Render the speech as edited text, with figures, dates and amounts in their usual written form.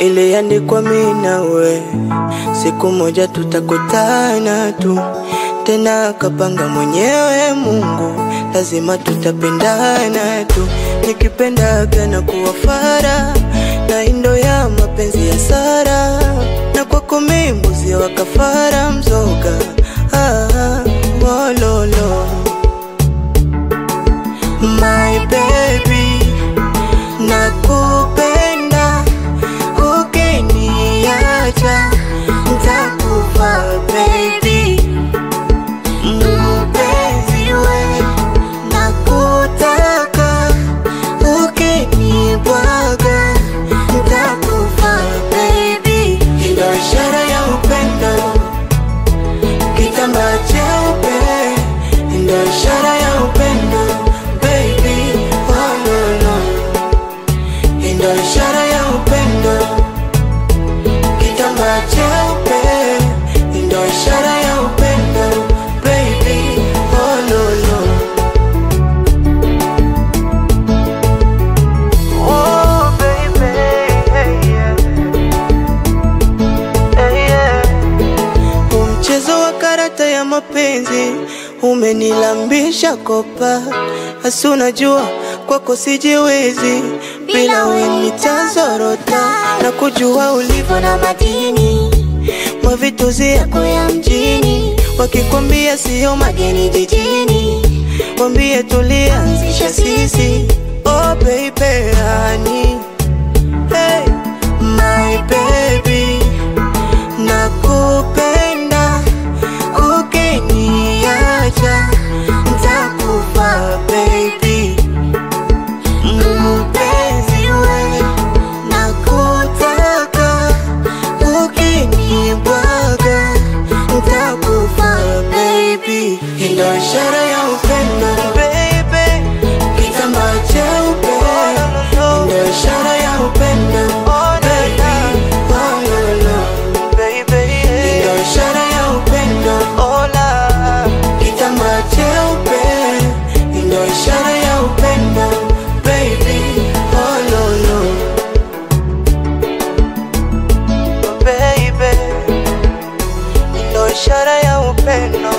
iliandikwa mimi na wewe, siku moja tutakutana tu. Tena kapanga mwenyewe Mungu, lazima tutapendana tu. Nikipendaga na kuwa fara, na indo ya mapenzi ya Sara. Na kwako mimi mbuzi wa kafara mzoga, wololo. My baby, nakupenda, ukiniacha nitakufa baby. Mpenzi we, nakutaka, ukinibwaga nitakufa baby. Ndio ishara ya upendo, kitambaa cheupe. Ndio ishara ya upendo baby, oh no no. Ndio ishara ya upendo, kitambaa cheupe. Ndio ishara ya upendo baby, oh no no. Oh baby, hey yeah, hey yeah. Mchezo wa karata ya mapenzi umenilambisha kopa, hasa unajua kwako sijiwezi, bila wewe nitazorota. Na kujua ulivyo na madini, mavituzi yako ya mjini. Wakikwambia sio mageni jijini, wambie tulianzisha sisi. Oh baby honey, hey my baby, nakupenda, ukiniacha nitakufa baby. Mpenzi we, nakutaka, ukinibwaga nitakufa baby. Ndio ishara ya upendo baby, kitambaa cheupe. Ndio ishara ya upendo baby, oh no no baby. Ndio ishara ya upendo, kitambaa cheupe. Ndio ishara ya upendo baby, oh no no baby. Ndio ishara ya upendo.